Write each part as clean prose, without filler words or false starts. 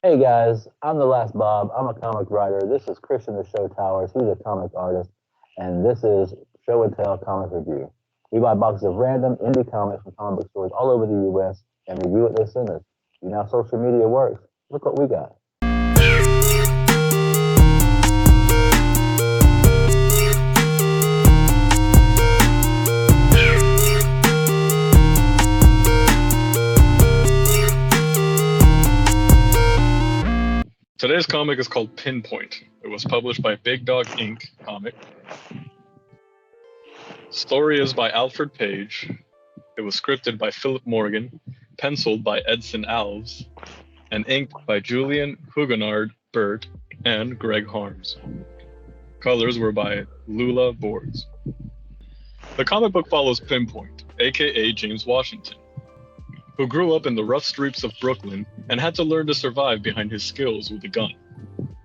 Hey guys, I'm the last Bob. I'm a comic writer. This is Christian the Show Towers. He's a comic artist, and this is Show and Tell Comic Review. We buy boxes of random indie comics from comic book stores all over the U.S. and review what they send us. You know how social media works. Look what we got. Today's comic is called Pinpoint. It was published by Big Dog Inc. comic. Story is by Alfred Page. It was scripted by Philip Morgan, penciled by Edson Alves, and inked by Julian Huguenard Burt and Greg Harms. Colors were by Lula Boards. The comic book follows Pinpoint, aka James Washington, who grew up in the rough streets of Brooklyn and had to learn to survive behind his skills with a gun.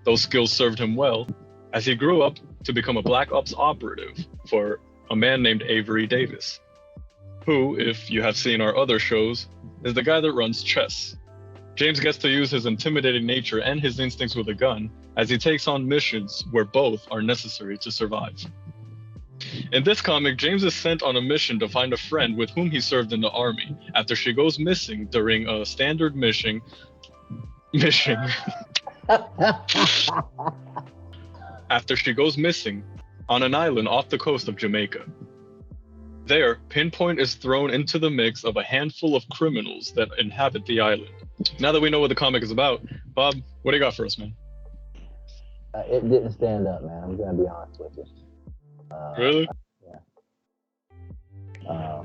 Those skills served him well as he grew up to become a Black Ops operative for a man named Avery Davis, who, if you have seen our other shows, is the guy that runs chess. James gets to use his intimidating nature and his instincts with a gun as he takes on missions where both are necessary to survive. In this comic, James is sent on a mission to find a friend with whom he served in the army after she goes missing during a standard mission after she goes missing on an island off the coast of Jamaica. There, Pinpoint is thrown into the mix of a handful of criminals that inhabit the island. Now that we know what the comic is about, Bob, what do you got for us, man? It didn't stand up, man. I'm gonna be honest with you. Really? Yeah.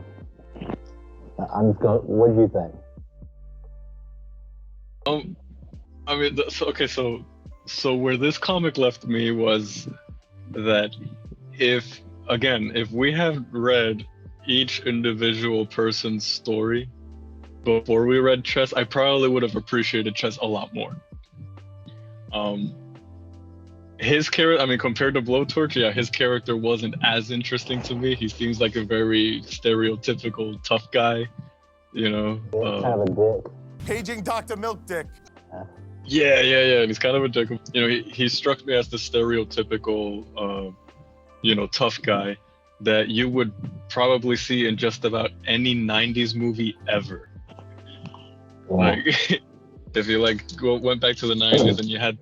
I'm just going. What do you think? I mean, so where this comic left me was that if we had read each individual person's story before we read Chess, I probably would have appreciated Chess a lot more. His character, I mean, compared to Blowtorch, yeah, his character wasn't as interesting to me. He seems like a very stereotypical tough guy, you know. Yeah, kind of a dick. Paging Dr. Milk Dick. Yeah. And he's kind of a dick. You know, he struck me as the stereotypical, tough guy that you would probably see in just about any 90s movie ever. Yeah. Like, if you went back to the 90s and you had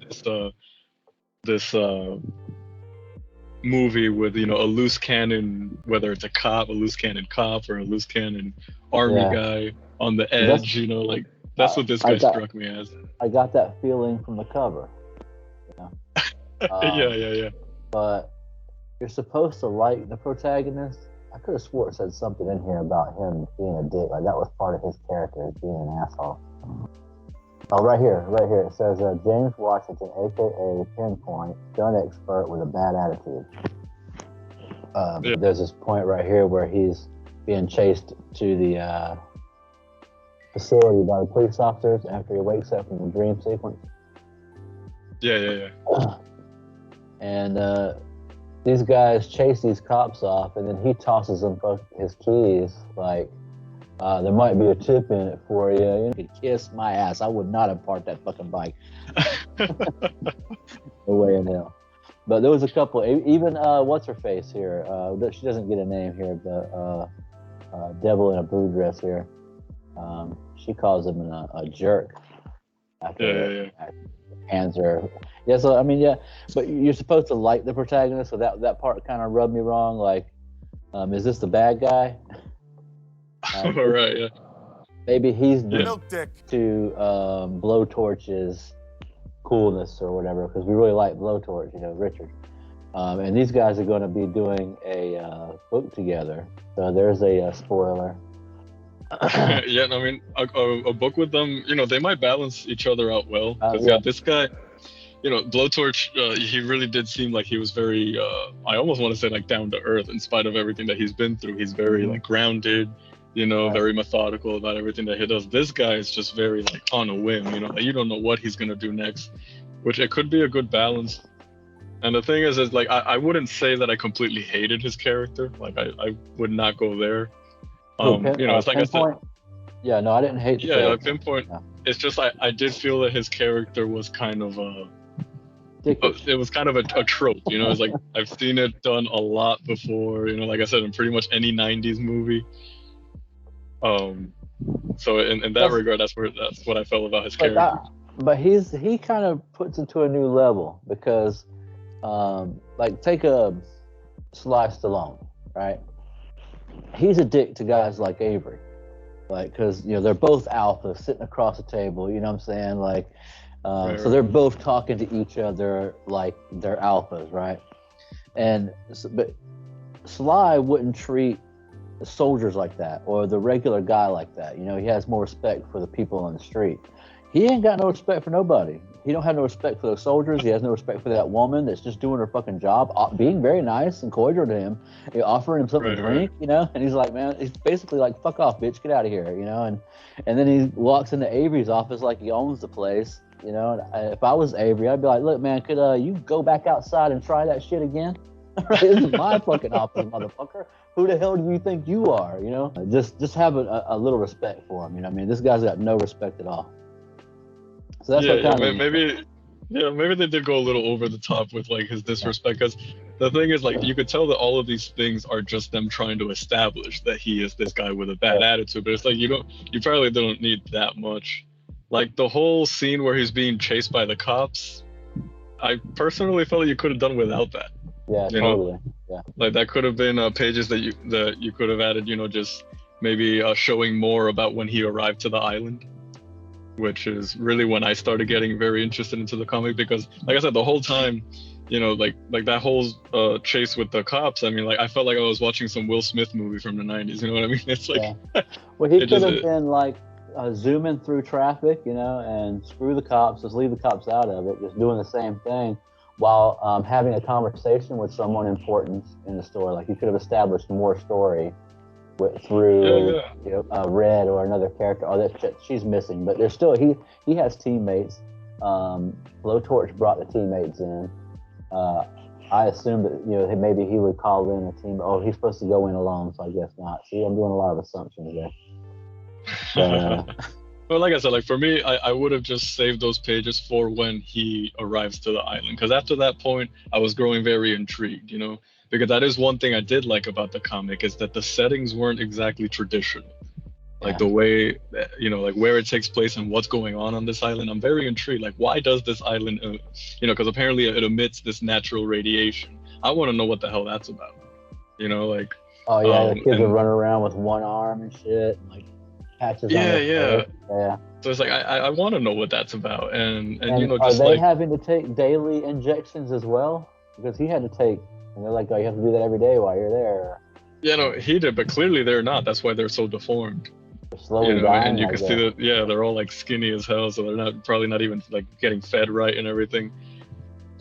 this movie with, you know, a loose cannon, whether it's a loose cannon cop or a loose cannon army guy on the edge, you know, like that's what this guy struck me as. I got that feeling from the cover. You know? Yeah. But you're supposed to like the protagonist. I could have swore it said something in here about him being a dick. Like that was part of his character, being an asshole. Oh, right here. It says James Washington, aka Pinpoint, gun expert with a bad attitude. There's this point right here where he's being chased to the facility by the police officers after he wakes up from the dream sequence. Yeah. And these guys chase these cops off, and then he tosses them both his keys, like, there might be a tip in it for you. You could kiss my ass. I would not have parked that fucking bike. No way in hell. But there was a couple, even what's her face here? She doesn't get a name here, but Devil in a blue dress here. She calls him a jerk. After hands her. Yeah, so I mean, yeah, but you're supposed to like the protagonist, so that part kind of rubbed me wrong. Like, is this the bad guy? Right, yeah. Maybe he's Milk Dick to Blowtorch's coolness or whatever, because we really like Blowtorch, you know, Richard. And these guys are going to be doing a book together, so there's a spoiler. Yeah, I mean, a book with them, you know, they might balance each other out well. Because this guy, you know, Blowtorch, he really did seem like he was very, I almost want to say like down to earth in spite of everything that he's been through. He's very like grounded, you know, very methodical about everything that he does. This guy is just very like on a whim, you know, like, you don't know what he's going to do next, which it could be a good balance. And the thing is like, I wouldn't say that I completely hated his character. Like I would not go there. You know, it's like Pinpoint? Yeah, no, I didn't hate the Yeah, character. Pinpoint. Yeah. It's just I did feel that his character was kind of Dickish. it was kind of a trope, you know. It's like I've seen it done a lot before, you know. Like I said, in pretty much any '90s movie. Um, so in that That's, regard, that's what I felt about his but character. but he kind of puts it to a new level because, like take a Sly Stallone, right? He's a dick to guys like Avery, like because they're both alphas sitting across the table. You know what I'm saying? Like, Right, so they're both talking to each other like they're alphas, right? But Sly wouldn't treat the soldiers like that or the regular guy like that. He has more respect for the people on the street. He ain't got no respect for nobody. He don't have no respect for those soldiers. He has no respect for that woman that's just doing her fucking job, being very nice and cordial to him, offering him something to drink, and he's like, man, he's basically like, fuck off, bitch, get out of here, and then he walks into Avery's office like he owns the place, and if I was Avery, I'd be like, look, man, could you go back outside and try that shit again? Right, this is my fucking office, motherfucker. Who the hell do you think you are? Just have a little respect for him. I mean, this guy's got no respect at all. So that's what kind of maybe they did go a little over the top with like his disrespect, because the thing is, like, you could tell that all of these things are just them trying to establish that he is this guy with a bad attitude. But it's like you probably don't need that much. Like the whole scene where he's being chased by the cops, I personally felt like you could have done without that. Yeah, totally. Yeah. Like that could have been pages that you could have added, just maybe showing more about when he arrived to the island, which is really when I started getting very interested into the comic, because like I said, the whole time, like that whole chase with the cops, I mean, like I felt like I was watching some Will Smith movie from the 90s, you know what I mean? It's like well, he could have been like zooming through traffic, and screw the cops, just leave the cops out of it, just doing the same thing while having a conversation with someone important in the story. Like you could have established more story through Red or another character. Oh, that shit, she's missing, but there's still he has teammates. Blowtorch brought the teammates in. I assumed that maybe he would call in a team. Oh, he's supposed to go in alone, so I guess not. See, I'm doing a lot of assumptions there. Well, like I said, like for me, I would have just saved those pages for when he arrives to the island, because after that point, I was growing very intrigued, because that is one thing I did like about the comic, is that the settings weren't exactly traditional. Like the way, like where it takes place and what's going on this island. I'm very intrigued. Like, why does this island, because apparently it emits this natural radiation. I want to know what the hell that's about. Like. Oh yeah, the kids are running around with one arm and shit, like patches on their face. Yeah. So it's like I want to know what that's about, and are just they like having to take daily injections as well? Because he had to take, and they're like, oh, you have to do that every day while you're there. Yeah, no, he did, but clearly they're not. That's why they're so deformed. They're slowly dying, and you can see that. Yeah, they're all like skinny as hell, so they're probably not even like getting fed right and everything.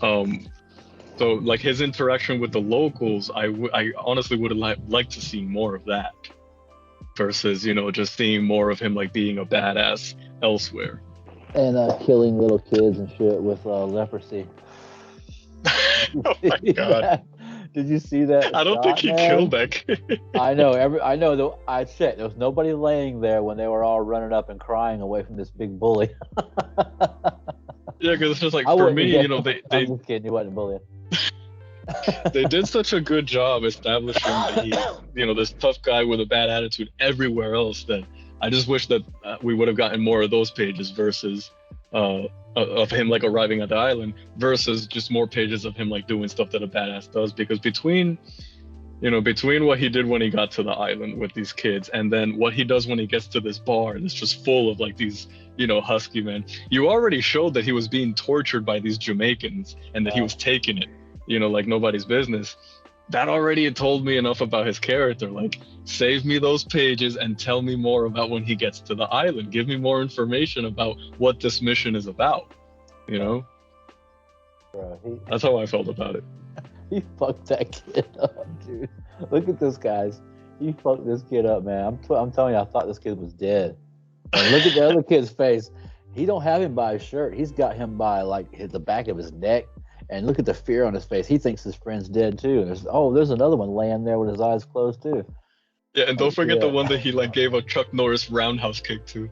So like his interaction with the locals, I honestly would have liked to see more of that, versus just seeing more of him like being a badass elsewhere. And killing little kids and shit with leprosy. Oh my god! Did you see that? I don't think he killed that kid. I know. There was nobody laying there when they were all running up and crying away from this big bully. Yeah, because it's just like, for me, I'm just kidding. He wasn't bullying. They did such a good job establishing that he's, this tough guy with a bad attitude everywhere else, that I just wish that we would have gotten more of those pages versus of him like arriving at the island, versus just more pages of him like doing stuff that a badass does. Because between what he did when he got to the island with these kids, and then what he does when he gets to this bar that's just full of like these husky men, you already showed that he was being tortured by these Jamaicans and that he was taking it like nobody's business. That already had told me enough about his character. Like, save me those pages and tell me more about when he gets to the island. Give me more information about what this mission is about, Bro, that's how I felt about it. He fucked that kid up, dude. Look at this, guys. He fucked this kid up, man. I'm telling you, I thought this kid was dead. And look at the other kid's face. He don't have him by his shirt. He's got him by like the back of his neck. And look at the fear on his face. He thinks his friend's dead too. There's another one laying there with his eyes closed too. Yeah, and don't forget the Yeah. one that he like gave a Chuck Norris roundhouse kick to.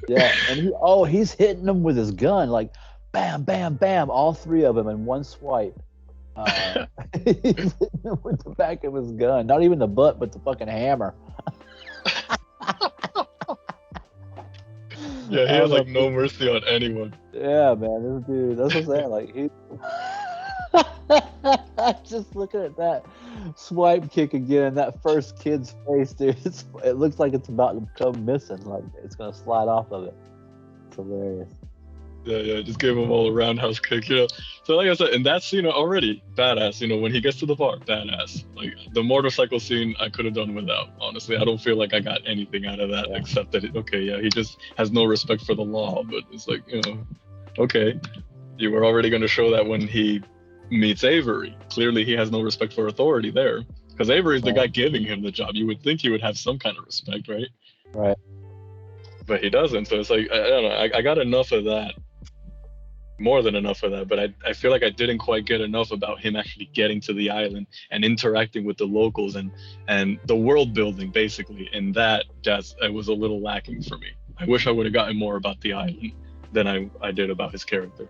Yeah, and he's hitting them with his gun, like bam, bam, bam, all three of them in one swipe. He's hitting them with the back of his gun, not even the butt, but the fucking hammer. Yeah, he I has don't like know. no mercy on anyone. Yeah, man, this dude. That's what I'm saying. Like he, just looking at that swipe kick again, that first kid's face, dude. It looks like it's about to come missing. Like it's gonna slide off of it. It's hilarious. Yeah, just gave him all a roundhouse kick, you know. So like I said, and that scene already badass, you know, when he gets to the bar, badass. Like the motorcycle scene I could have done without, honestly. I don't feel like I got anything out of that except that he just has no respect for the law, but it's like, you know, okay. You were already gonna show that when he meets Avery. Clearly he has no respect for authority there. Because Avery's the guy giving him the job. You would think he would have some kind of respect, right? Right. But he doesn't. So it's like, I don't know, I got enough of that. More than enough of that, but I feel like I didn't quite get enough about him actually getting to the island and interacting with the locals and the world building basically, and that it was a little lacking for me. I wish I would have gotten more about the island than I did about his character.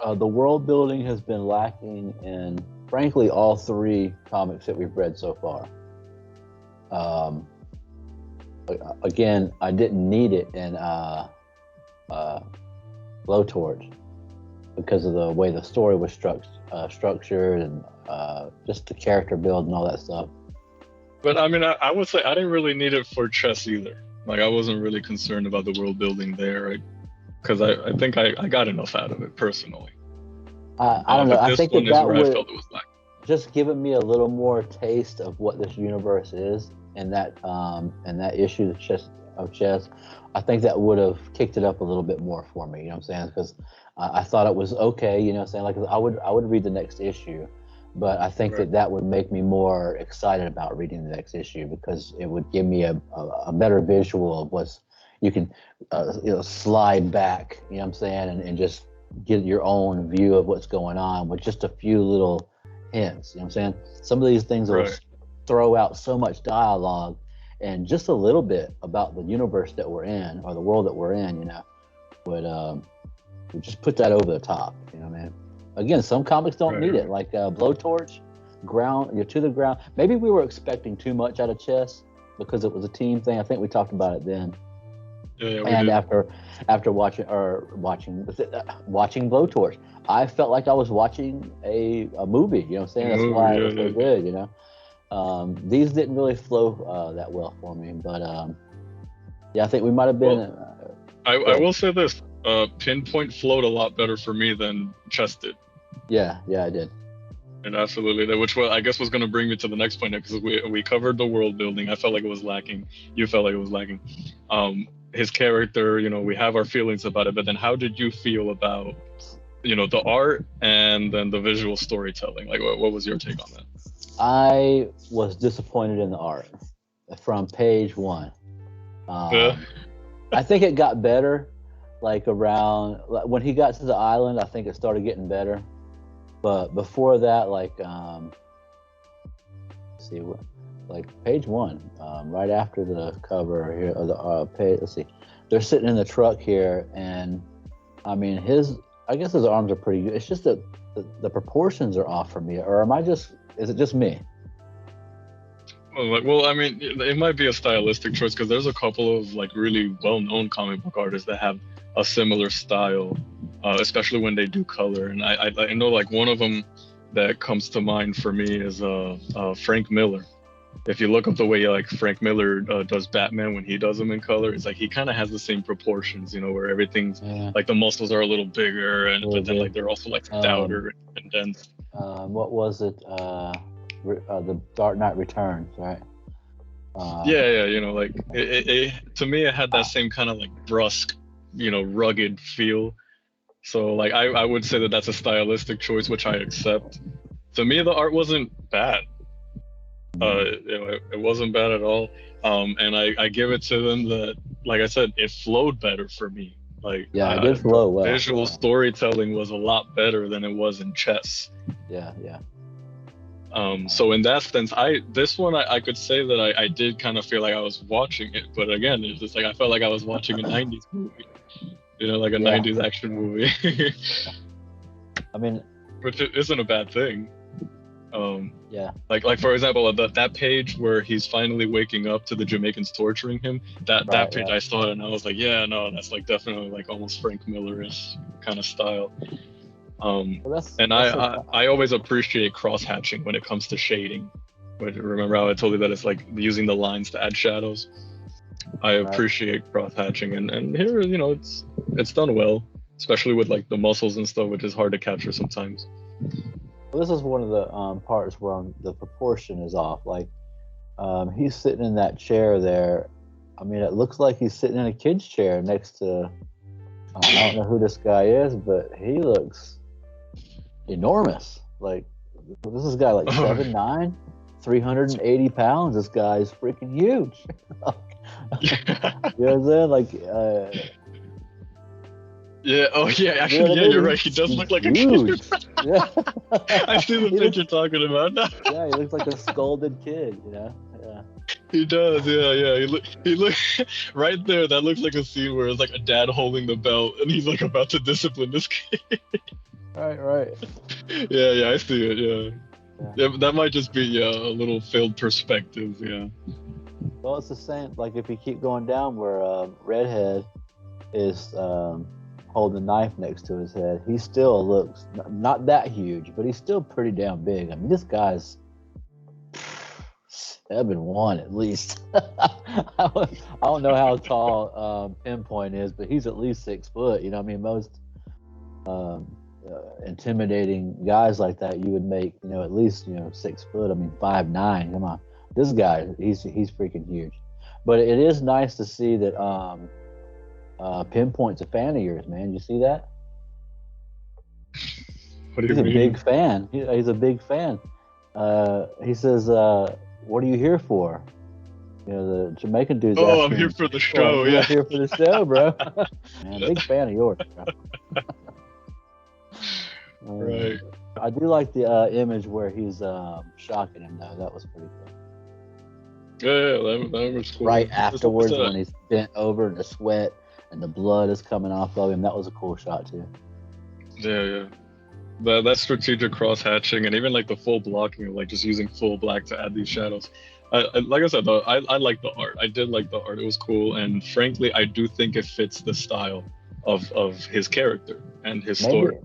The world building has been lacking in, frankly, all three comics that we've read so far. Again, I didn't need it in Blowtorch because of the way the story was structured and just the character build and all that stuff. But I mean, I would say I didn't really need it for chess either. Like I wasn't really concerned about the world building there, because I think I got enough out of it personally. I don't know. I think that where would I felt it was lacking. Just given me a little more taste of what this universe is, and that issue of chess. I think that would have kicked it up a little bit more for me. You know what I'm saying? Because I thought it was okay. You know what I'm saying? Like I would read the next issue, but I think that would make me more excited about reading the next issue because it would give me a better visual of what's you can slide back. You know what I'm saying? And just get your own view of what's going on with just a few little hints. You know what I'm saying? Some of these things will throw out so much dialogue and just a little bit about the universe that we're in or the world that we're in, you know, would just put that over the top, you know, man. Again, some comics don't need it, like Blowtorch, you're to the ground. Maybe we were expecting too much out of chess because it was a team thing. I think we talked about it then. Yeah, and after watching Blowtorch, I felt like I was watching a movie, you know what I'm saying? That's why it was so good, you know. These didn't really flow that well for me, but I think we might have been. I will say this: Pinpoint flowed a lot better for me than Chess did. Yeah, I did. And absolutely, which I guess was going to bring me to the next point because we covered the world building. I felt like it was lacking. You felt like it was lacking. His character, you know, we have our feelings about it, but then how did you feel about, you know, the art and then the visual storytelling? Like, what was your take on that? I was disappointed in the art from page 1. I think it got better, like around when he got to the island. I think it started getting better, but before that, like let's see, like page 1, right after the cover here, or the page. Let's see, they're sitting in the truck here, and I mean I guess his arms are pretty good. It's just that the proportions are off for me, or is it just me? Well, I mean, it might be a stylistic choice because there's a couple of like really well-known comic book artists that have a similar style, especially when they do color. And I know like one of them that comes to mind for me is Frank Miller. If you look up the way like Frank Miller does Batman when he does them in color, it's like he kind of has the same proportions, you know, where everything's like the muscles are a little bigger, but then like they're also like stouter and dense. What was it? The Dark Knight Returns, right? You know, like to me it had that same kind of like brusque, you know, rugged feel. So like I would say that's a stylistic choice, which I accept. To me, the art wasn't bad. You know, it wasn't bad at all. And I give it to them that, like I said, it flowed better for me. Like it did flow well. Visual storytelling was a lot better than it was in chess. Yeah. So in that sense, I could say that I did kind of feel like I was watching it, but again, it's just like I felt like I was watching a '90s movie, like a Yeah. '90s action movie, I mean, which isn't a bad thing. yeah. Like for example, that page where he's finally waking up to the Jamaicans torturing him. That Right, page right. I saw it and I was like, yeah, no, that's like definitely like almost Frank Miller-ish kind of style. Well, that's And that's I always appreciate cross hatching when it comes to shading. Remember how I told you that it's like using the lines to add shadows? I right. appreciate cross hatching, and here it's done well, especially with like the muscles and stuff, which is hard to capture sometimes. Well, this is one of the parts where the proportion is off. Like, he's sitting in that chair there. I mean, it looks like he's sitting in a kid's chair next to. I don't know who this guy is, but he looks enormous. Like, this is a guy like 7'9", 380 pounds. This guy is freaking huge. You know what I'm saying? Like, yeah. Oh yeah. Actually, you know what I yeah, mean? you're right. He does He's look like huge. a kid. Yeah. I see the He picture looks- talking about now. Yeah, he looks like a scolded kid. Yeah. He does. Yeah. He look right there. That looks like a scene where it's like a dad holding the belt and he's like about to discipline this kid. Right. Yeah. I see it. Yeah. That might just be a little failed perspective. Yeah. Well, it's the same. Like if you keep going down where Redhead is holding a knife next to his head, he still looks not that huge, but he's still pretty damn big. I mean, this guy's 7'1" at least. I don't know how tall Pinpoint is, but he's at least 6 foot. You know, what I mean, most intimidating guys like that, you would make, at least 6 foot. I mean, 5'9". Come on, this guy, he's freaking huge. But it is nice to see that Pinpoint's a fan of yours, man. You see that? What do you He's mean? a big fan. He's a big fan. He says, "What are you here for?" The Jamaican dude's Oh, I'm asking here him, for the show. I'm Yeah. here for the show, bro. Man, big fan of yours, bro. Right. I do like the image where he's shocking him, though. That was pretty cool. Yeah, that was cool. Right afterwards, when he's bent over and the sweat and the blood is coming off of him, that was a cool shot too. Yeah. That strategic cross hatching and even like the full blocking of like just using full black to add these shadows. Like I said though, I like the art. I did like the art. It was cool, and frankly, I do think it fits the style of his character and his story.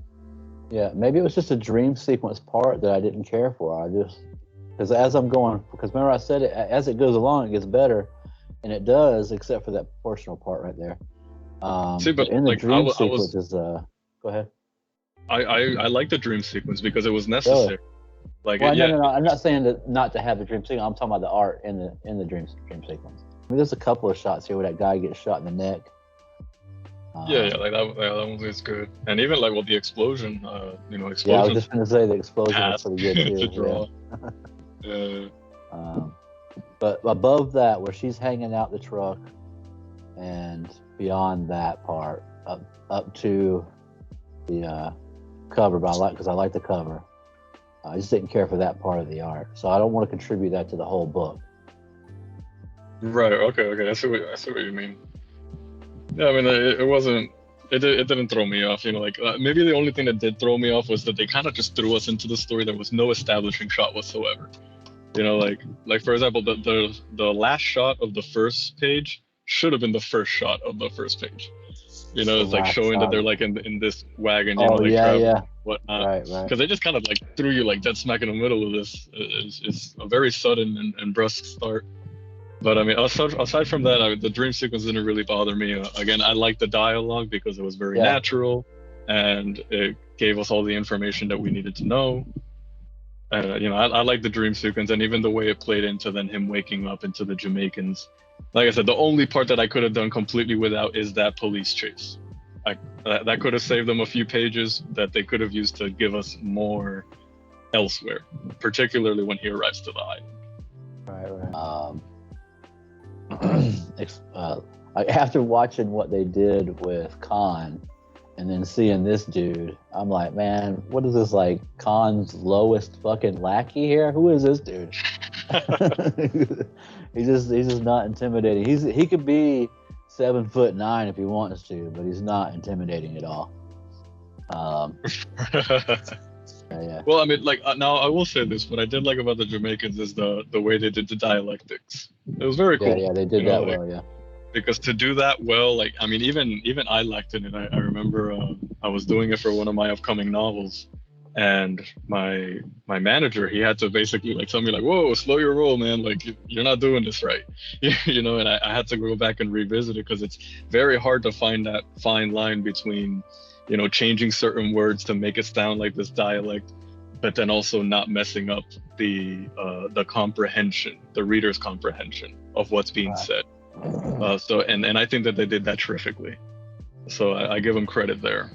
Yeah, maybe it was just a dream sequence part that I didn't care for. Because as I'm going, because remember I said it, as it goes along, it gets better, and it does, except for that proportional part right there. See, but in the like dream sequences, go ahead. I like the dream sequence because it was necessary. Really? Like, Well, yeah. no, I'm not saying that not to have the dream sequence. I'm talking about the art in the dream sequence. I mean, there's a couple of shots here where that guy gets shot in the neck. Yeah, like that one was good, and even like the explosion, explosion. Yeah, I was just gonna say the explosion was pretty good too. to draw. Yeah. But above that, where she's hanging out the truck, and beyond that part, up to the cover, but I like the cover. I just didn't care for that part of the art, so I don't want to contribute that to the whole book. Right. Okay. I see what you mean. Yeah, I mean, it wasn't. It didn't throw me off. Maybe the only thing that did throw me off was that they kind of just threw us into the story. There was no establishing shot whatsoever. Like for example, the last shot of the first page should have been the first shot of the first page. It's like showing that they're like in this wagon. Yeah. Whatnot. Right. Because they just kind of like threw you like dead smack in the middle of this. It's a very sudden and brusque start. But I mean, aside from that, the dream sequence didn't really bother me. Again, I liked the dialogue because it was very natural, and it gave us all the information that we needed to know. I like the dream sequence, and even the way it played into then him waking up into the Jamaicans. Like I said, the only part that I could have done completely without is that police chase. That could have saved them a few pages that they could have used to give us more elsewhere, particularly when he arrives to the island. Right. After watching what they did with Khan And then seeing this dude, I'm like, man, what is this, like Khan's lowest fucking lackey here? Who is this dude? he's just not intimidating. He could be 7'9" if he wants to, but he's not intimidating at all. Yeah. Well, I mean, like now I will say this: what I did like about the Jamaicans is the way they did the dialectics. It was very cool. Yeah, they did that well. Yeah. Because to do that well, like I mean, even I lacked in it. I remember I was doing it for one of my upcoming novels, and my manager, he had to basically like tell me like, whoa, slow your roll, man, like you're not doing this right. You know, and I had to go back and revisit it because it's very hard to find that fine line between, you know, changing certain words to make it sound like this dialect, but then also not messing up the comprehension, the reader's comprehension of what's being said. So I think that they did that terrifically. So I give them credit there.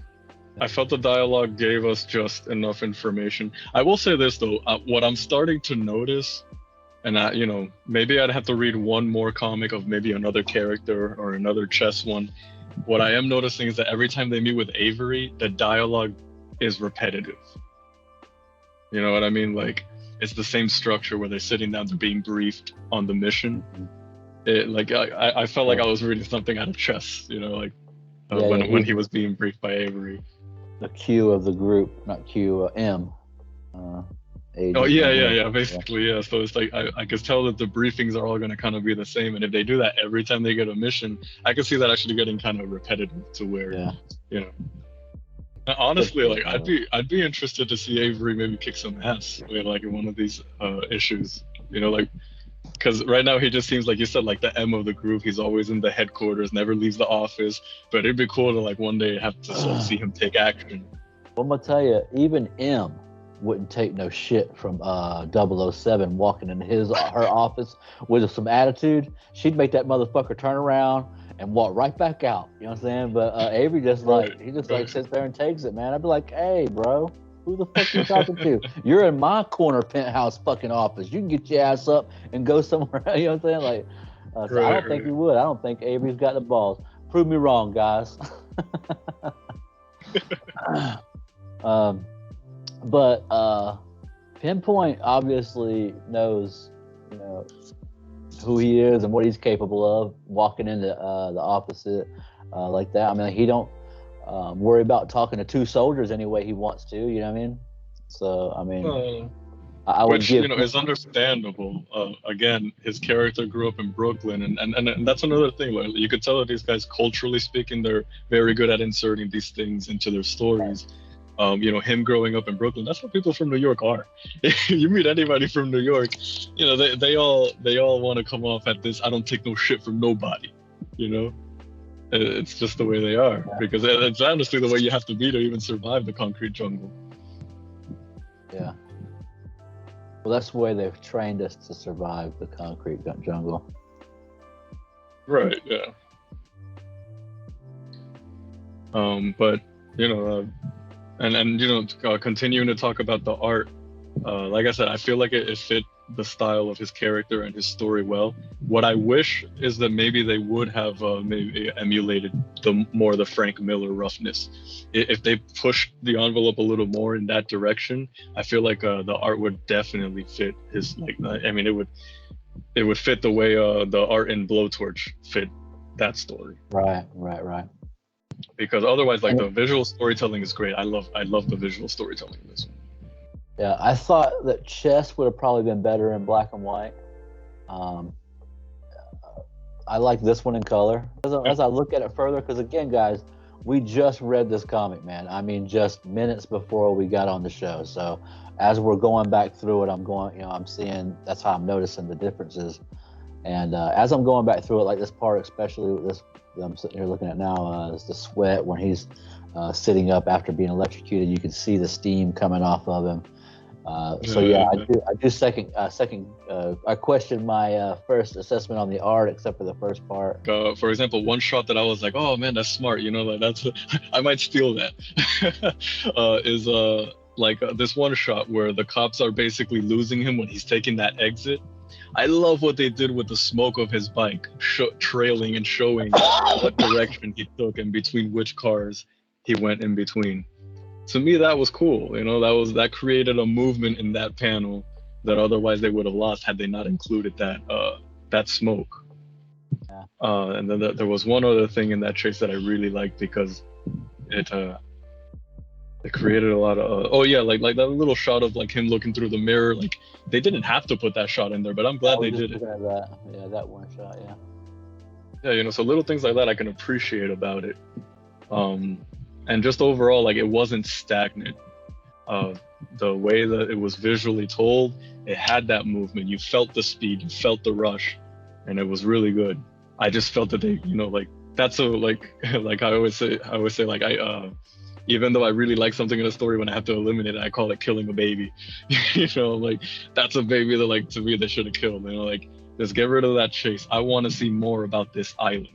I felt the dialogue gave us just enough information. I will say this though, what I'm starting to notice, and you know, maybe I'd have to read one more comic of maybe another character or another chess one. What I am noticing is that every time they meet with Avery, the dialogue is repetitive. You know what I mean? Like it's the same structure where they're sitting down, they're being briefed on the mission. Like I felt like I was reading something out of chess, you know, like when he was being briefed by Avery. The Q of the group, not Q, M. Basically, yeah. So it's like I could tell that the briefings are all going to kind of be the same, and if they do that every time they get a mission, I could see that actually getting kind of repetitive to where, you know. Honestly, like I'd be interested to see Avery maybe kick some ass, like in one of these issues, you know, like. Because right now he just seems like you said, like the M of the group. He's always in the headquarters, never leaves the office. But it'd be cool to like one day have to sort of see him take action. Well, I'm gonna tell you, even M wouldn't take no shit from 007 walking into her office with some attitude. She'd make that motherfucker turn around and walk right back out. You know what I'm saying? But Avery just like sits there and takes it, man. I'd be like, hey, bro. Who the fuck you talking to? You're in my corner penthouse fucking office. You can get your ass up and go somewhere. You know what I'm saying? Like, so I don't think he would. I don't think Avery's got the balls. Prove me wrong, guys. But Pinpoint obviously knows, you know, who he is and what he's capable of. Walking into the office like that. I mean, he don't worry about talking to two soldiers any way he wants to, you know what I mean? So, I mean, I would give... you know, is understandable. Again, his character grew up in Brooklyn, and that's another thing. Like, you could tell that these guys, culturally speaking, they're very good at inserting these things into their stories. You know, him growing up in Brooklyn, that's what people from New York are. You meet anybody from New York, you know, they all want to come off at this, I don't take no shit from nobody, you know? It's just the way they are, because it's honestly the way you have to be to even survive the concrete jungle. Yeah. Well, that's the way they've trained us to survive the concrete jungle. Right, yeah. But, you know, and you know, continuing to talk about the art, like I said, I feel like it fit the style of his character and his story well. What I wish is that maybe they would have maybe emulated the Frank Miller roughness. If they pushed the envelope a little more in that direction, I feel like the art would definitely fit his, like, I mean, it would fit the way the art in Blowtorch fit that story. Right. Because otherwise, like, the visual storytelling is great. I love the visual storytelling in this one. Yeah, I thought that Chess would have probably been better in black and white. I like this one in color. As I look at it further, because again, guys, we just read this comic, man. I mean, just minutes before we got on the show. So as we're going back through it, I'm seeing, that's how I'm noticing the differences. And as I'm going back through it, like this part, especially with this, that I'm sitting here looking at now, is the sweat when he's sitting up after being electrocuted. You can see the steam coming off of him. I do second. I question my first assessment on the art, except for the first part. For example, one shot that I was like, "Oh man, that's smart," you know, like that's I might steal that. Is this one shot where the cops are basically losing him when he's taking that exit. I love what they did with the smoke of his bike trailing and showing what direction he took and between which cars. he went in between. To me, that was cool. That created a movement in that panel that otherwise they would have lost had they not included that smoke. Yeah. And then there was one other thing in that chase that I really liked because it created a lot of like that little shot of like him looking through the mirror. Like they didn't have to put that shot in there, but I'm glad they did it. That. Yeah, that one shot. Yeah. Yeah, so little things like that I can appreciate about it. And just overall, like it wasn't stagnant. The way that it was visually told, it had that movement. You felt the speed, you felt the rush, and it was really good. I just felt that they, like that's like I always say like even though I really like something in a story, when I have to eliminate it, I call it killing a baby. Like that's a baby that like to me they should have killed. Like just get rid of that chase. I want to see more about this island.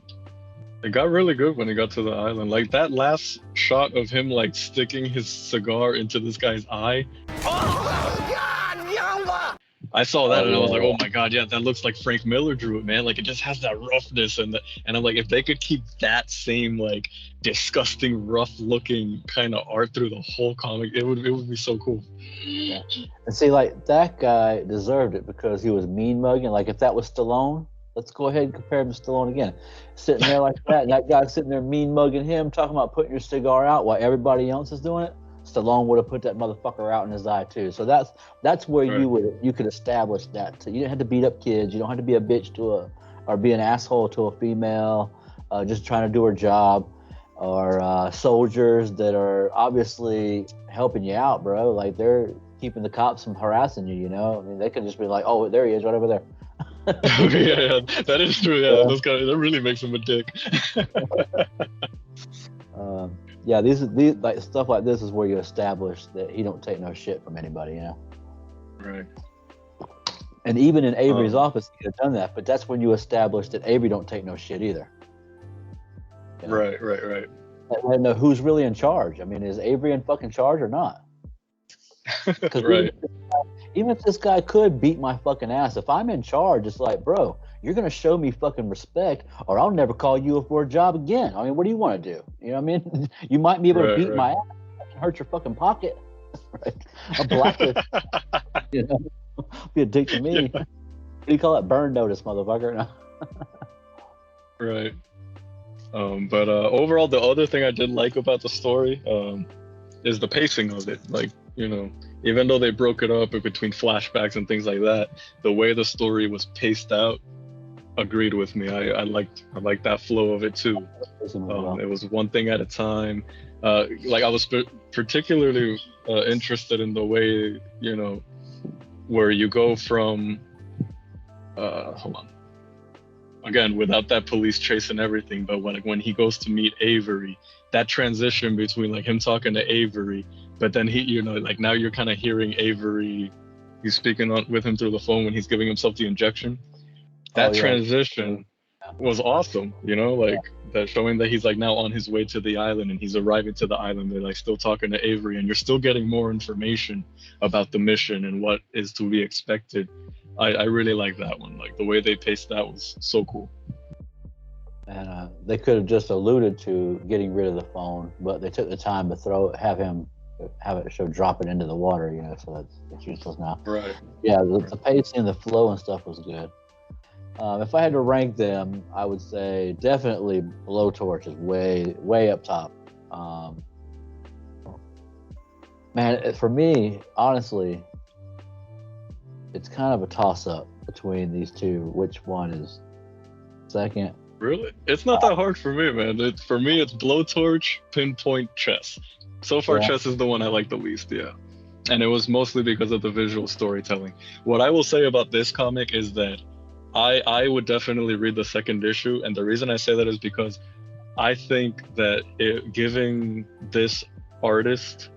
It got really good when he got to the island. Like that last shot of him like sticking his cigar into this guy's eye. Oh God, Yamba! I saw that and I was like, oh my God, yeah, that looks like Frank Miller drew it, man. Like it just has that roughness and I'm like, if they could keep that same like disgusting, rough looking kind of art through the whole comic, it would be so cool. Yeah. And see, like that guy deserved it because he was mean mugging. Like if that was Stallone, let's go ahead and compare him to Stallone again. Sitting there like that, and that guy sitting there mean mugging him, talking about putting your cigar out while everybody else is doing it. Stallone would have put that motherfucker out in his eye too. So that's where right. you could establish that. So you didn't have to beat up kids. You don't have to be a bitch or be an asshole to a female, just trying to do her job, or soldiers that are obviously helping you out, bro. Like they're keeping the cops from harassing you. I mean, they could just be like, oh, there he is, right over there. yeah, that is true. Yeah, those guys, that really makes him a dick. Yeah, these like stuff like this is where you establish that he don't take no shit from anybody, Right. And even in Avery's office, he could have done that, but that's when you establish that Avery don't take no shit either. Right. And who's really in charge? I mean, is Avery in fucking charge or not? Right. Even if this guy could beat my fucking ass, if I'm in charge, it's like, bro, you're gonna show me fucking respect, or I'll never call you for a job again. I mean, what do you want to do? You know what I mean? You might be able to beat my ass and hurt your fucking pocket. Right? A blacklist. Be a dick to me. Yeah. What do you call it? Burn notice, motherfucker. No. Right. But overall, the other thing I did like about the story is the pacing of it. Like, even though they broke it up between flashbacks and things like that, the way the story was paced out agreed with me. I liked that flow of it too. It was one thing at a time. Like I was particularly interested in the way, where you go from hold on. Again, without that police chase and everything, but when he goes to meet Avery, that transition between like him talking to Avery, but then he, like now you're kind of hearing Avery, he's speaking with him through the phone when he's giving himself the injection. That transition was awesome, like that, showing that he's like now on his way to the island and he's arriving to the island. They're like still talking to Avery and you're still getting more information about the mission and what is to be expected. I really like that one. Like the way they paced that was so cool. And they could have just alluded to getting rid of the phone, but they took the time to have it drop it into the water, so it's useless now. Right. Yeah, the pacing, the flow and stuff was good. If I had to rank them, I would say definitely Blowtorch is way up top. Man, for me, honestly, it's kind of a toss-up between these two. Which one is second? Really? It's not that hard for me, man. For me, it's Blowtorch, Pinpoint, Chess. So far, Chess is the one I like the least, yeah. And it was mostly because of the visual storytelling. What I will say about this comic is that I would definitely read the second issue, and the reason I say that is because I think that giving this artist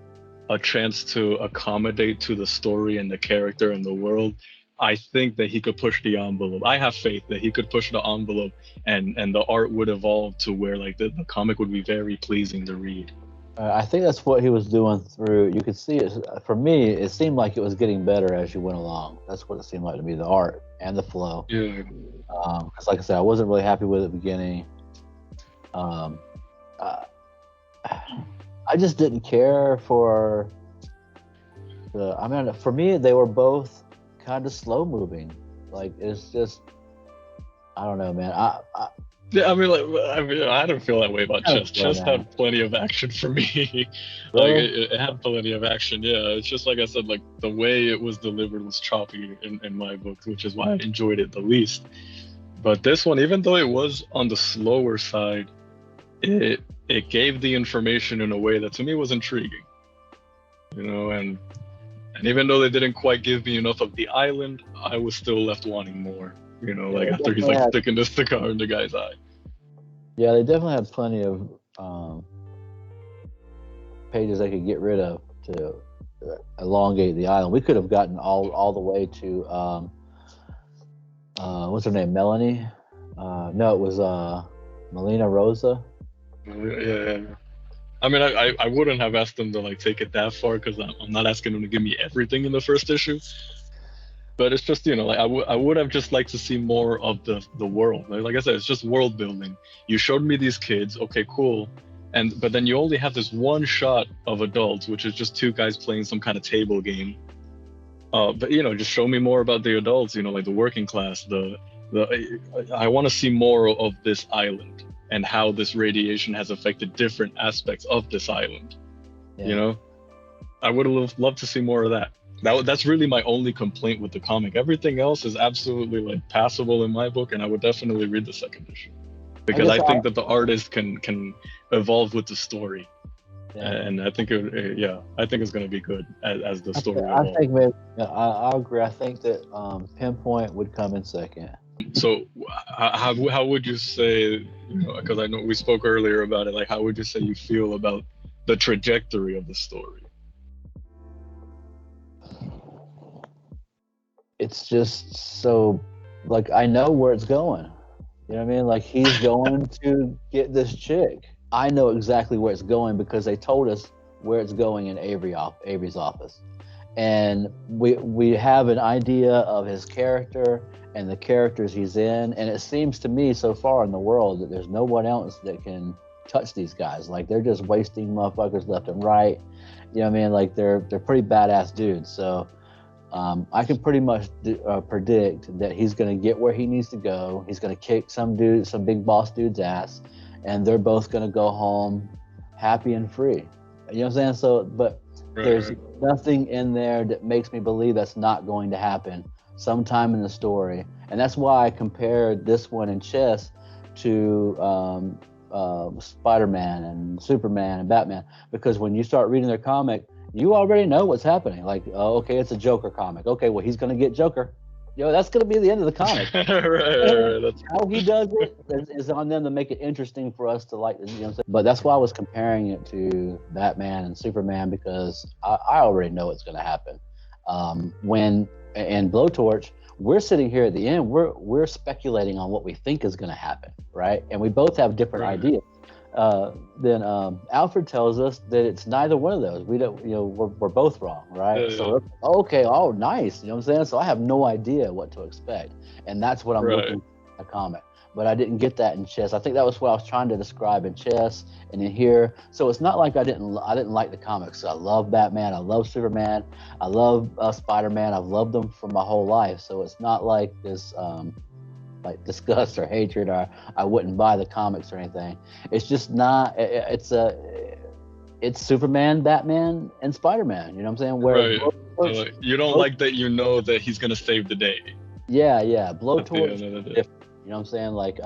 a chance to accommodate to the story and the character and the world, I think that he could push the envelope. I have faith that he could push the envelope and the art would evolve to where like the comic would be very pleasing to read. I think that's what he was doing through. You could see it. For me, it seemed like it was getting better as you went along. That's what it seemed like to me, the art and the flow. Yeah. Because like I said, I wasn't really happy with it at the beginning. I just didn't care for the. I mean, for me, they were both kind of slow moving. Like it's just, I don't know, man. Yeah, I don't feel that way about I don't Chess. feel Chess that. had plenty of action for me. Like Really? it had plenty of action. Yeah, it's just like I said, like the way it was delivered was choppy in my books, which is why I enjoyed it the least. But this one, even though it was on the slower side, it gave the information in a way that to me was intriguing. You know, and even though they didn't quite give me enough of the island, I was still left wanting more. You know, Yeah, like they after he's definitely like had. sticking the cigar in the guy's eye. Yeah, they definitely had plenty of pages they could get rid of to elongate the island. We could have gotten all the way to what's her name, Melanie? No, it was Melina Rosa. Yeah. I mean, I wouldn't have asked them to like take it that far because I'm not asking them to give me everything in the first issue. But it's just, you know, like I would have just liked to see more of the world. Like I said, it's just world building. You showed me these kids, okay, cool, but then you only have this one shot of adults, which is just two guys playing some kind of table game. But you know, just show me more about the adults. You know, like the working class. I want to see more of this island and how this radiation has affected different aspects of this island. Yeah. You know, I would have loved to see more of that. That's really my only complaint with the comic. Everything else is absolutely like passable in my book, and I would definitely read the second issue because I think that the artist can evolve with the story, and I think I think it's going to be good as the story evolves. I think maybe I agree. I think that Pinpoint would come in second. So how would you say? Because I know we spoke earlier about it. Like, how would you say you feel about the trajectory of the story? It's just so, like, I know where it's going. You know what I mean? Like, he's going to get this chick. I know exactly where it's going because they told us where it's going in Avery's office. And we have an idea of his character and the characters he's in. And it seems to me so far in the world that there's no one else that can touch these guys. Like, they're just wasting motherfuckers left and right. You know what I mean? Like, they're pretty badass dudes. So I can pretty much predict that he's going to get where he needs to go. He's going to kick some big boss dude's ass, and they're both going to go home happy and free. You know what I'm saying? So, but there's nothing in there that makes me believe that's not going to happen sometime in the story. And that's why I compared this one in Chess to Spider-Man and Superman and Batman, because when you start reading their comic, you already know what's happening. Like, oh, okay, it's a Joker comic. Okay, well, he's going to get Joker. That's going to be the end of the comic. right. How he does it is on them to make it interesting for us to like. You know what I'm saying? But that's why I was comparing it to Batman and Superman, because I already know what's going to happen. When in Blowtorch, we're sitting here at the end. We're speculating on what we think is going to happen, right? And we both have different ideas. Then Alfred tells us that it's neither one of those. We don't, we're both wrong, right? So okay, oh nice, you know what I'm saying? So I have no idea what to expect, and that's what I'm looking for in a comic. But I didn't get that in Chess. I think that was what I was trying to describe in Chess and in here. So it's not like I didn't like the comics. I love Batman, I love Superman, I love Spider-Man. I've loved them for my whole life. So it's not like this like disgust or hatred, or I wouldn't buy the comics or anything. It's just not. It's Superman, Batman, and Spider-Man. You know what I'm saying? Where you don't like that. You know that he's gonna save the day. Yeah. Blowtorch. Different. You know what I'm saying? Like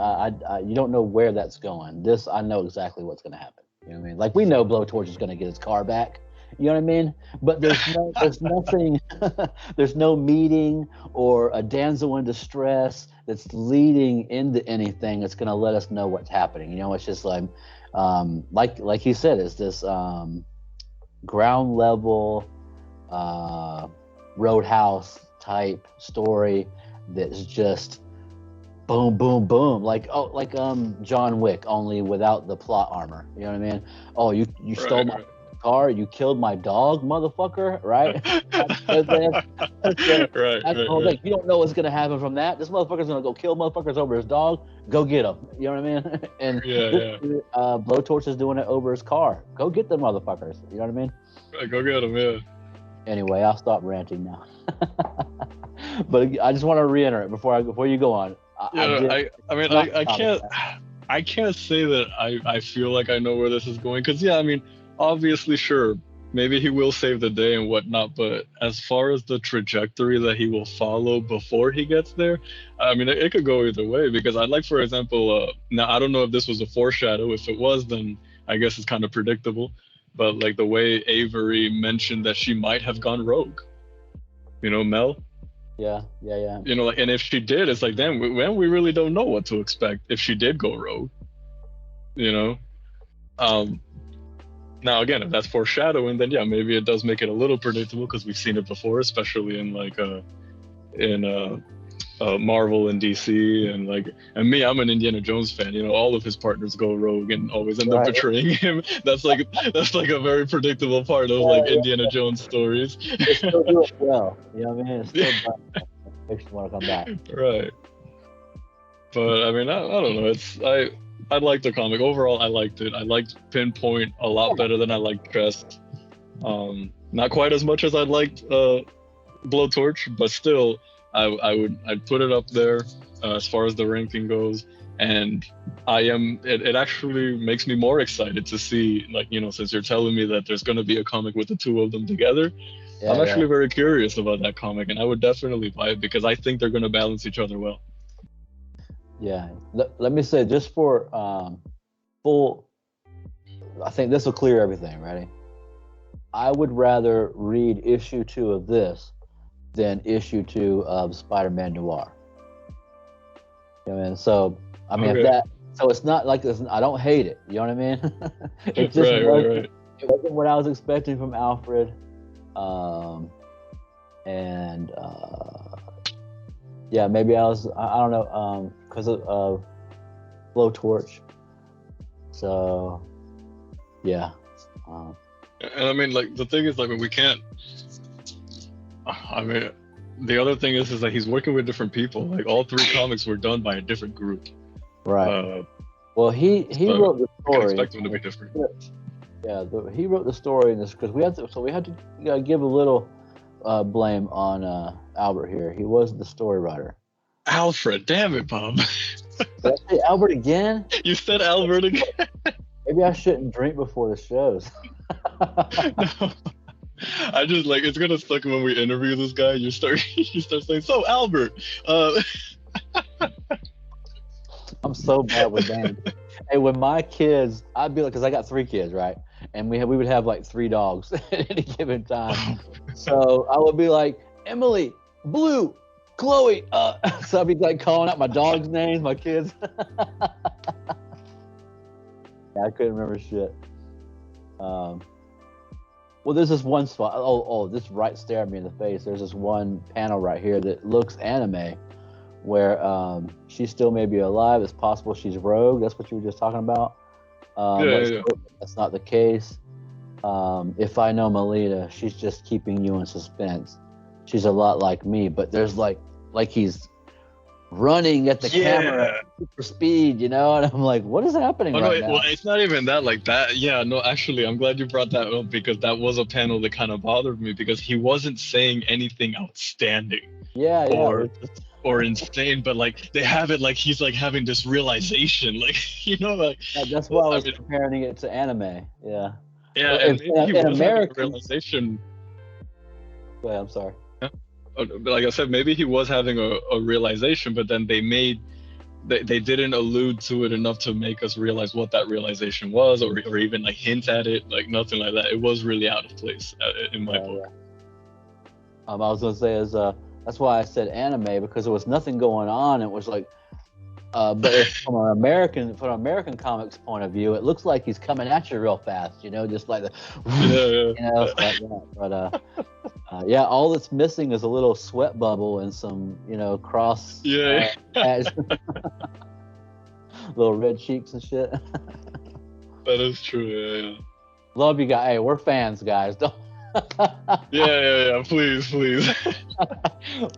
you don't know where that's going. This, I know exactly what's gonna happen. You know what I mean? Like, we know Blowtorch is gonna get his car back. You know what I mean? But there's nothing, there's no meeting or a damsel in distress that's leading into anything that's going to let us know what's happening. It's just like he said, it's this ground level Roadhouse type story that's just boom, boom, boom, like John Wick, only without the plot armor. You know what I mean? Oh, you stole my car. You killed my dog, motherfucker, right? That's the whole thing. You don't know what's gonna happen from that. This motherfucker's gonna go kill motherfuckers over his dog. Go get him. You know what I mean? And Blowtorch is doing it over his car. Go get the motherfuckers. You know what I mean? Right, go get him, yeah. Anyway, I'll stop ranting now. But I just want to reiterate before you go on. I can't say that I feel like I know where this is going, because I mean, obviously, sure, maybe he will save the day and whatnot, but as far as the trajectory that he will follow before he gets there, I mean, it could go either way, because I'd like, for example, now I don't know if this was a foreshadow. If it was, then I guess it's kind of predictable, but like the way Avery mentioned that she might have gone rogue, Mel. Yeah. Like, and if she did, it's like, damn, we really don't know what to expect if she did go rogue. Now again, if that's foreshadowing, then yeah, maybe it does make it a little predictable, because we've seen it before, especially in like Marvel and DC, and me, I'm an Indiana Jones fan. All of his partners go rogue and always end up betraying him. That's like a very predictable part of Indiana Jones stories. They still do it well. You know what I mean? It's still makes you want to come back. Right. But I mean, I don't know. I liked the comic overall. I liked it. I liked Pinpoint a lot better than I liked Crest. Not quite as much as I liked Blowtorch, but still, I'd put it up there as far as the ranking goes. And it actually makes me more excited to see, since you're telling me that there's going to be a comic with the two of them together. I'm actually very curious about that comic, and I would definitely buy it, because I think they're going to balance each other well. Yeah. Let me say, just for full, I think this will clear everything. Ready? I would rather read issue 2 of this than issue 2 of Spider-Man Noir. You know what I mean? So, I mean, so it's not like this, I don't hate it. You know what I mean? It just right. It wasn't what I was expecting from Alfred. Yeah, maybe I don't know, because of Blowtorch. So, yeah. And I mean, like, the thing is, like, we can't. I mean, the other thing is that he's working with different people. Like, all 3 comics were done by a different group. Right. Well, he wrote the story. I expect them to be different. Yeah, he wrote the story in this, because we had to give a little blame on Albert here. He was the story writer. Alfred, damn it, Bob. Did I say Albert again? You said Albert again. Maybe I shouldn't drink before the shows. No. I just it's gonna suck when we interview this guy. You start saying, "So Albert." I'm so bad with names. Hey, when my kids, I'd be like, because I got 3 kids, right? And we would have like 3 dogs at any given time. So I would be like, Emily, Blue, Chloe. So I'd be like calling out my dogs' names, my kids. Yeah, I couldn't remember shit. Well, there's this one spot. Oh, this right stared me in the face. There's this one panel right here that looks anime, where she still may be alive. It's possible she's rogue. That's what you were just talking about. That's not the case. If I know Melita, she's just keeping you in suspense. She's a lot like me, but there's like he's running at the camera at super speed, and I'm like, what is happening now? Well, it's not even that like that. Yeah, no, actually, I'm glad you brought that up, because that was a panel that kind of bothered me, because he wasn't saying anything outstanding. Or insane, but like they have it like he's like having this realization, that's why I was comparing it to anime. Yeah, and maybe he was having a realization. Go ahead, I'm sorry. Like I said, maybe he was having a realization, but then they didn't allude to it enough to make us realize what that realization was, or even like hint at it, like nothing like that. It was really out of place in my book. I was gonna say that's why I said anime, because there was nothing going on. It was like, but from an American comics point of view, it looks like he's coming at you real fast, just like the, like that. But yeah, all that's missing is a little sweat bubble and some, cross. Little red cheeks and shit. That is true. Yeah. Love you guys. Hey, we're fans, guys. Don't. Yeah. Please.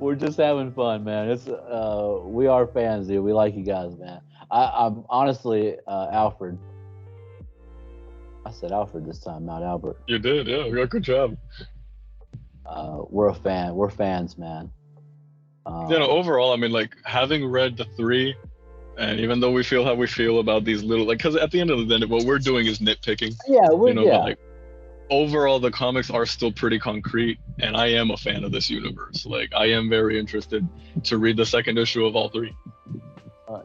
We're just having fun, man. It's we are fans, dude. We like you guys, man. I'm honestly Alfred. I said Alfred this time, not Albert. You did, yeah. Good job. We're a fan. We're fans, man. Overall, I mean, like having read the three, and even though we feel how we feel about these little, like, because at the end of the day, what we're doing is nitpicking. Yeah, we're But like overall, the comics are still pretty concrete, and I am a fan of this universe. Like, I am very interested to read the second issue of all three.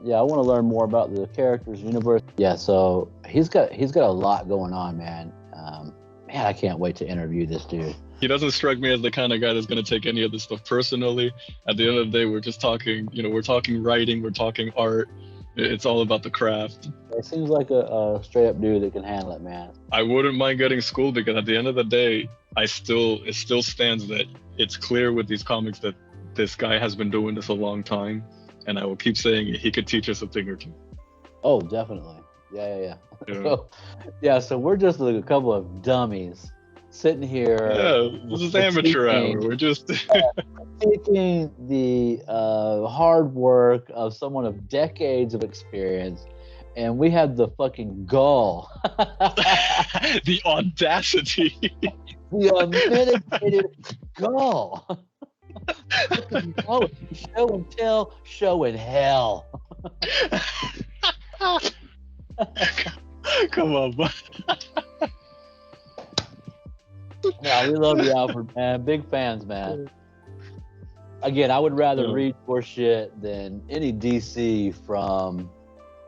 Yeah, I want to learn more about the characters, universe. Yeah, so he's got a lot going on, man. Man, I can't wait to interview this dude. He doesn't strike me as the kind of guy that's going to take any of this stuff personally. At the end of the day, we're just talking, we're talking writing, we're talking art. It's all about the craft. It seems like a straight up dude that can handle it, man. I wouldn't mind getting schooled because at the end of the day, it still stands that it's clear with these comics that this guy has been doing this a long time. And I will keep saying it, he could teach us a thing or two. Oh, definitely. Yeah. So we're just like a couple of dummies sitting here. Yeah, this is amateur hour. We're just taking the hard work of someone of decades of experience, and we have the fucking gall, the audacity, the unmitigated gall. Show and tell, show and hell. Come on, bud. Yeah, we love you, Alfred, man. Big fans, man. Again, I would rather read your shit than any DC from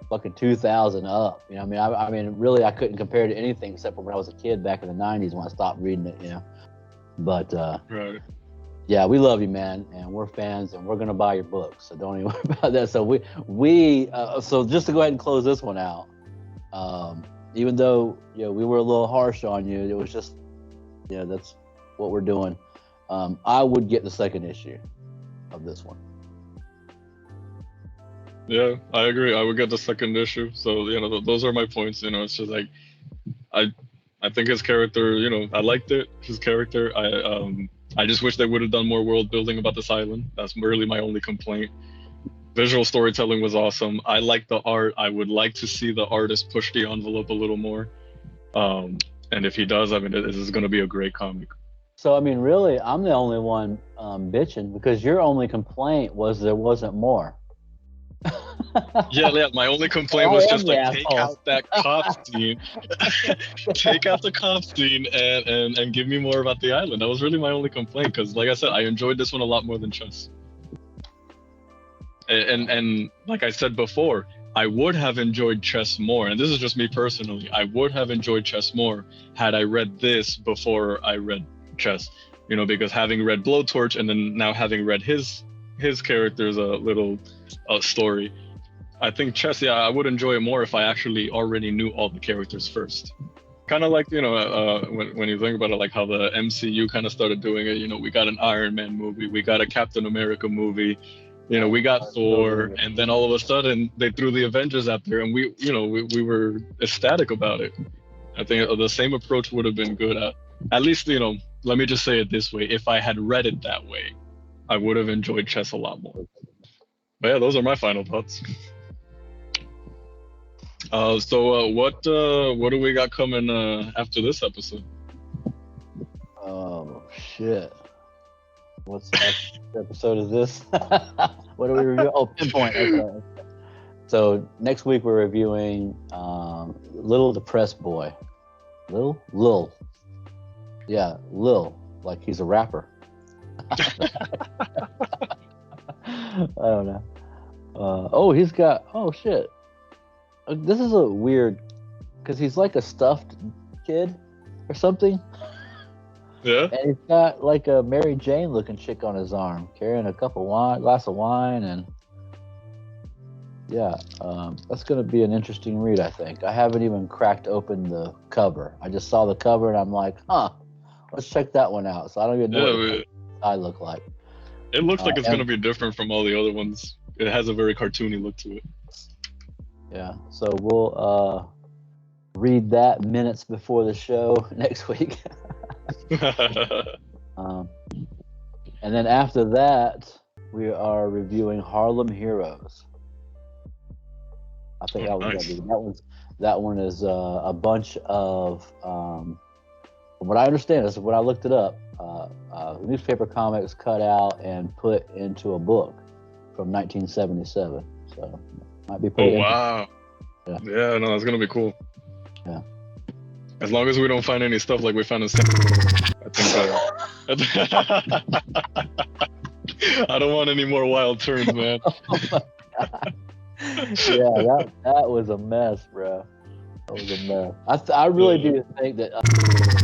fucking 2000 up. I mean, really, I couldn't compare it to anything except for when I was a kid back in the 90s when I stopped reading it, But, right. Yeah, we love you, man, and we're fans, and we're gonna buy your books. So don't even worry about that. So so just to go ahead and close this one out, even though we were a little harsh on you, it was just, that's what we're doing. I would get the second issue of this one. Yeah, I agree. I would get the second issue. So those are my points. It's just like I think his character. I liked it. His character. I just wish they would have done more world building about this island. That's really my only complaint. Visual storytelling was awesome. I like the art. I would like to see the artist push the envelope a little more. And if he does, I mean, this is going to be a great comic. So, I mean, really, I'm the only one bitching because your only complaint was there wasn't more. Yeah, my only complaint was just like take out that cop scene. Take out the cop scene and give me more about the island. That was really my only complaint because, like I said, I enjoyed this one a lot more than Chess. And like I said before, I would have enjoyed Chess more, and this is just me personally. I would have enjoyed Chess more had I read this before I read Chess. Because having read Blowtorch and then now having read his character's little story, I think Chess, I would enjoy it more if I actually already knew all the characters first. Kind of like, when you think about it, like how the MCU kind of started doing it, we got an Iron Man movie, we got a Captain America movie, we got Thor, and then all of a sudden they threw the Avengers out there and we were ecstatic about it. I think the same approach would have been good. At least, let me just say it this way. If I had read it that way, I would have enjoyed Chess a lot more. But yeah, those are my final thoughts. So what do we got coming after this episode? Oh shit! What's the next episode of this? What do we review? Oh, Pinpoint. Okay. So next week we're reviewing Little Depressed Boy. Lil. Yeah, Lil, like he's a rapper. I don't know. He's got. Oh shit. This is a weird, because he's like a stuffed kid or something. Yeah. And he's got like a Mary Jane looking chick on his arm, carrying a glass of wine, and yeah, that's gonna be an interesting read. I think I haven't even cracked open the cover. I just saw the cover and I'm like, let's check that one out. So I don't even know what I look like. It looks like it's gonna be different from all the other ones. It has a very cartoony look to it. Yeah, so we'll read that minutes before the show next week. And then after that, we are reviewing Harlem Heroes. I think that one is a bunch of, from what I understand, this is what I looked it up, newspaper comics cut out and put into a book from 1977. So might be pretty interesting. Wow. Yeah, no, that's gonna be cool. Yeah. As long as we don't find any stuff like we found in I think I don't want any more wild turns, man. Yeah, that was a mess, bro. That was a mess. I really do think that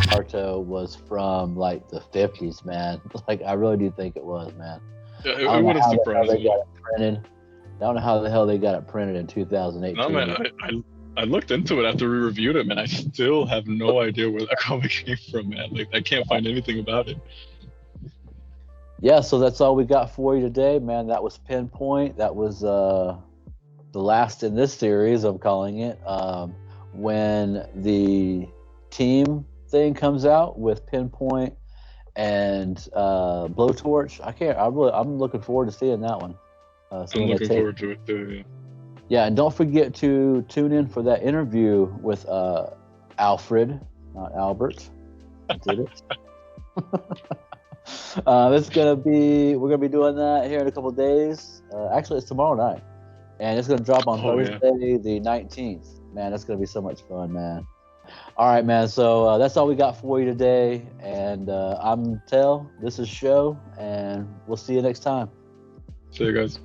Arto was from like the 50s, man. Like I really do think it was, man. Yeah, it wouldn't surprise me. I don't know how the hell they got it printed in 2018. No, man, I looked into it after we reviewed it, man. I still have no idea where that comic came from, man. Like I can't find anything about it. Yeah, so that's all we got for you today, man. That was Pinpoint. That was the last in this series, I'm calling it. When the team thing comes out with Pinpoint and Blowtorch, I'm looking forward to seeing that one. I'm looking forward to it too. Yeah. Yeah, and don't forget to tune in for that interview with Alfred, not Albert. I did it. We're gonna be doing that here in a couple of days. Actually, it's tomorrow night, and it's gonna drop on Thursday, the 19th. Man, that's gonna be so much fun, man. All right, man. So that's all we got for you today, and I'm Tel. This is Show, and we'll see you next time. See you guys.